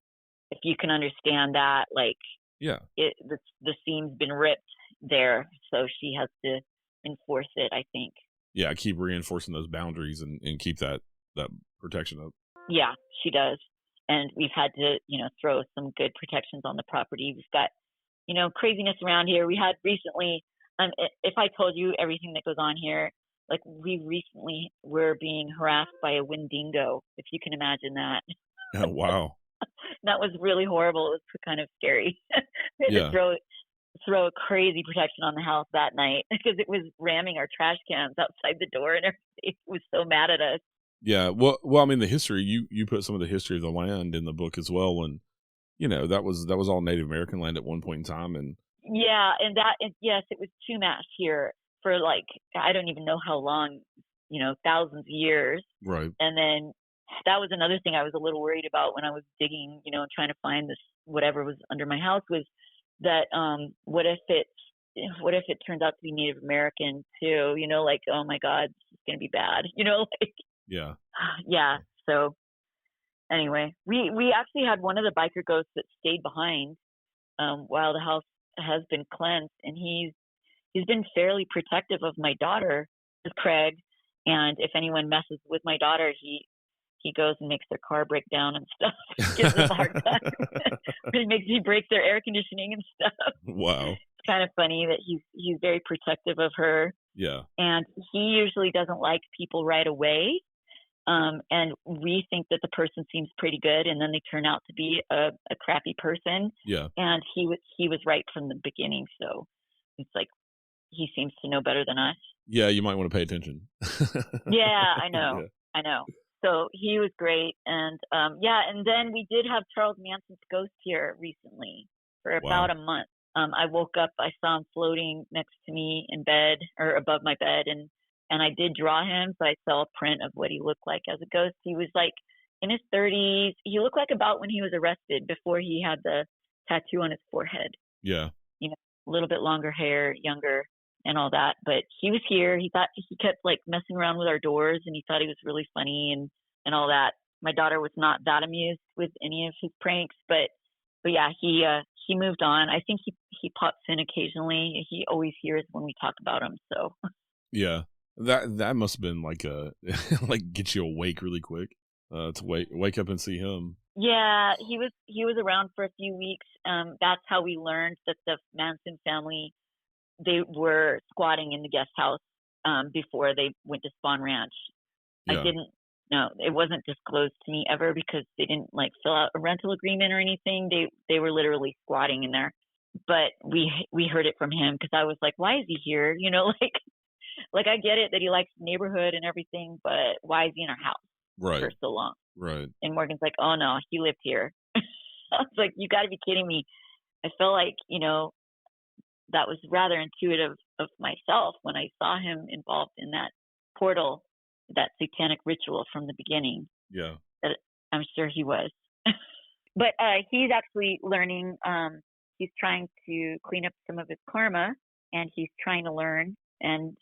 if you can understand that. Like, the seam's been ripped there, so she has to enforce it, I think. Yeah, keep reinforcing those boundaries and keep that protection up. Yeah, she does. And we've had to, throw some good protections on the property. We've got, craziness around here. We had recently, if I told you everything that goes on here, like we recently were being harassed by a Wendigo, if you can imagine that. Oh, wow. That was really horrible. It was kind of scary. We had to throw a crazy protection on the house that night because it was ramming our trash cans outside the door and everything. It was so mad at us. Yeah, well, I mean, the history, you put some of the history of the land in the book as well, and that was all Native American land at one point in time, and yes, it was Chumash here for I don't even know how long, thousands of years, right? And then that was another thing I was a little worried about when I was digging, trying to find this whatever was under my house, was that what if it turns out to be Native American too? Oh my God, this is gonna be bad, Yeah. Yeah. So anyway, we actually had one of the biker ghosts that stayed behind while the house has been cleansed, and he's been fairly protective of my daughter, Craig. And if anyone messes with my daughter, he goes and makes their car break down and stuff. Gives them a hard time. He breaks their air conditioning and stuff. Wow. It's kind of funny that he's very protective of her. Yeah. And he usually doesn't like people right away. And we think that the person seems pretty good, and then they turn out to be a crappy person. Yeah. And he was right from the beginning, so it's like he seems to know better than us. Yeah, you might want to pay attention. Yeah, I know. I know. So he was great, and and then we did have Charles Manson's ghost here recently for about a month. I woke up, I saw him floating next to me in bed or above my bed, and I did draw him, so I saw a print of what he looked like as a ghost. He was in his 30s. He looked like about when he was arrested, before he had the tattoo on his forehead. Yeah. A little bit longer hair, younger, and all that. But he was here. He kept messing around with our doors, and he thought he was really funny and all that. My daughter was not that amused with any of his pranks, but yeah, he moved on. I think he pops in occasionally. He always hears when we talk about him. So yeah. That must have been get you awake really quick to wake up and see him. Yeah, he was around for a few weeks. That's how we learned that the Manson family, they were squatting in the guest house before they went to Spawn Ranch. Yeah. I didn't know. It wasn't disclosed to me ever because they didn't fill out a rental agreement or anything. They were literally squatting in there. But we heard it from him because I was like, why is he here? I get it that he likes the neighborhood and everything, but why is he in our house for so long? Right. And Morgan's like, oh no, he lived here. I was like, you got to be kidding me. I felt like, that was rather intuitive of myself when I saw him involved in that portal, that satanic ritual from the beginning. Yeah. That I'm sure he was. But he's actually learning. He's trying to clean up some of his karma, and he's trying to learn. And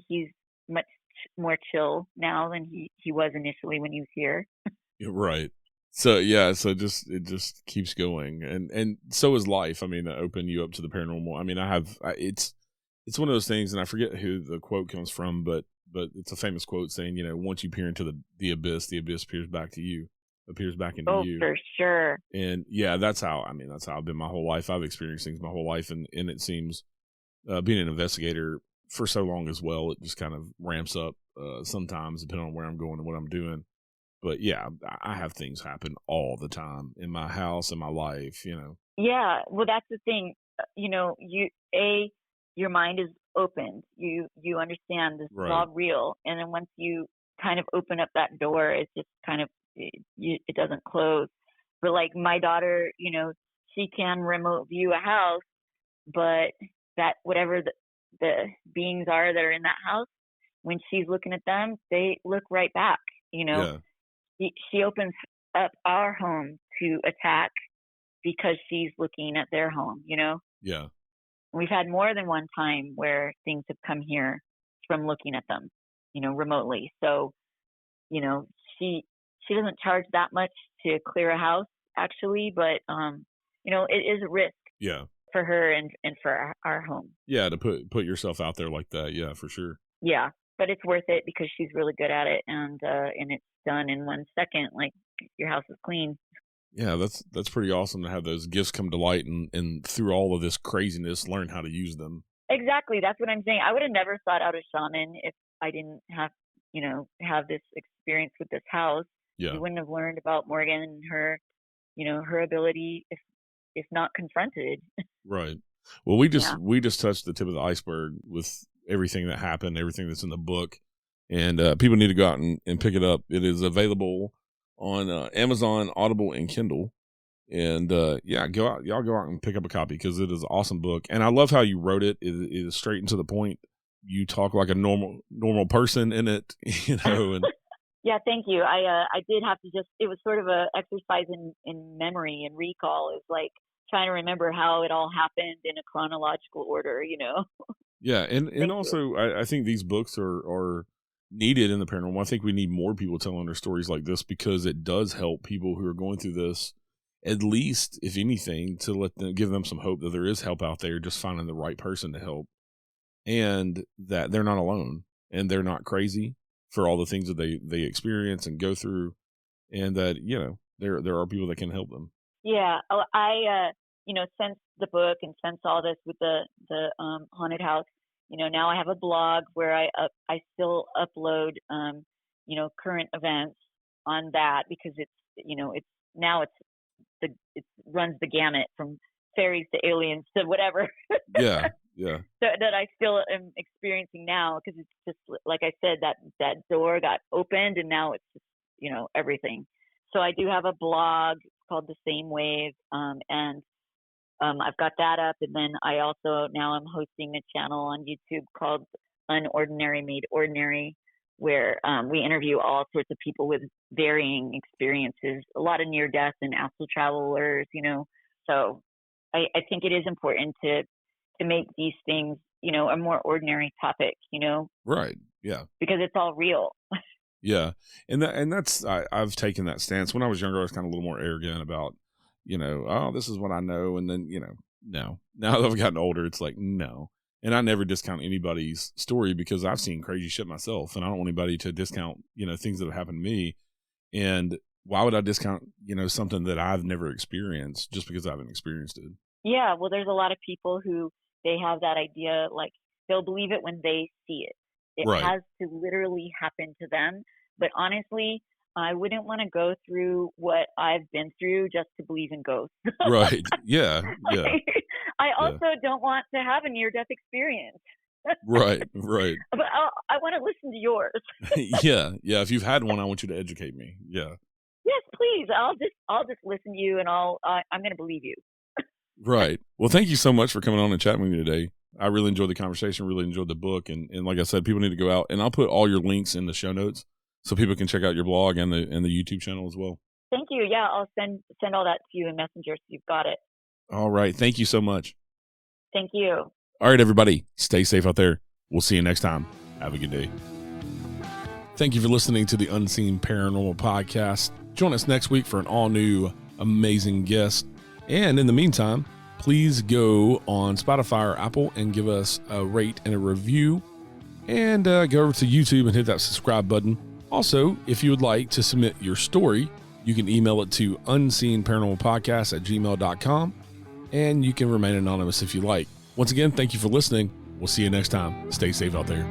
he's much more chill now than he was initially when he was here. Right. So yeah, so it just keeps going, and so is life. I mean, open you up to the paranormal. I mean, it's one of those things, and I forget who the quote comes from, but it's a famous quote saying, once you peer into the abyss peers back to you, appears back into you. Oh, for sure. And yeah, that's how I've been my whole life. I've experienced things my whole life, and it seems being an investigator for so long as well, it just kind of ramps up sometimes depending on where I'm going and what I'm doing. But yeah, I have things happen all the time in my house, in my life, Yeah, well, that's the thing. Your mind is opened. You understand this is all real, and then once you kind of open up that door, it's just kind of it doesn't close. But like my daughter, she can remote view a house, but that whatever the beings are that are in that house, when she's looking at them, they look right back. Yeah. She opens up our home to attack because she's looking at their home, Yeah. We've had more than one time where things have come here from looking at them, remotely. So, she doesn't charge that much to clear a house actually, but, it is a risk. Yeah. For her and for our home. Yeah. To put yourself out there like that. Yeah, for sure. Yeah. But it's worth it because she's really good at it, and it's done in 1 second. Like, your house is clean. Yeah, that's pretty awesome to have those gifts come to light, and through all of this craziness, learn how to use them. Exactly, that's what I'm saying. I would have never sought out a shaman if I didn't have this experience with this house. Yeah, you wouldn't have learned about Morgan and her, her ability if not confronted. Right. Well, we just touched the tip of the iceberg with everything that happened, everything that's in the book, and people need to go out and pick it up. It is available on Amazon, Audible, and Kindle. And y'all go out and pick up a copy because it is an awesome book. And I love how you wrote it. It is straight and to the point. You talk like a normal person in it, And yeah, thank you. I did have to it was sort of a exercise in memory and recall. It was like trying to remember how it all happened in a chronological order, Yeah, and also I think these books are needed in the paranormal. I think we need more people telling their stories like this because it does help people who are going through this, at least, if anything, to give them some hope that there is help out there, just finding the right person to help, and that they're not alone and they're not crazy for all the things that they experience and go through, and that there are people that can help them. Yeah, I since the book and since all this with the haunted house, now I have a blog where I still upload current events on that because it runs the gamut from fairies to aliens to whatever. Yeah. So that I still am experiencing now because it's just like I said, that door got opened and now it's just everything. So I do have a blog called The Same Wave, and I've got that up, and then I also now I'm hosting a channel on YouTube called Unordinary Made Ordinary, where we interview all sorts of people with varying experiences, a lot of near death and astral travelers, So I think it is important to make these things, a more ordinary topic, Right. Yeah. Because it's all real. Yeah. And that's I've taken that stance. When I was younger, I was kind of a little more arrogant about, oh, this is what I know. And then, no. Now that I've gotten older, it's like, no. And I never discount anybody's story because I've seen crazy shit myself, and I don't want anybody to discount, things that have happened to me. And why would I discount, something that I've never experienced just because I haven't experienced it? Yeah. Well, there's a lot of people who they have that idea, like they'll believe it when they see it. It right. has to literally happen to them. But honestly, I wouldn't want to go through what I've been through just to believe in ghosts. Right. Yeah. Yeah. I also don't want to have a near-death experience. Right. But I want to listen to yours. Yeah. If you've had one, I want you to educate me. Yeah. Yes, please. I'll just listen to you, and I'm going to believe you. Right. Well, thank you so much for coming on and chatting with me today. I really enjoyed the conversation, really enjoyed the book. And like I said, people need to go out, and I'll put all your links in the show notes so people can check out your blog and the YouTube channel as well. Thank you. Yeah, I'll send all that to you in Messenger so you've got it. All right. Thank you so much. Thank you. All right, everybody. Stay safe out there. We'll see you next time. Have a good day. Thank you for listening to the Unseen Paranormal Podcast. Join us next week for an all-new, amazing guest. And in the meantime, please go on Spotify or Apple and give us a rate and a review. And go over to YouTube and hit that subscribe button. Also, if you would like to submit your story, you can email it to unseenparanormalpodcast@gmail.com. And you can remain anonymous if you like. Once again, thank you for listening. We'll see you next time. Stay safe out there.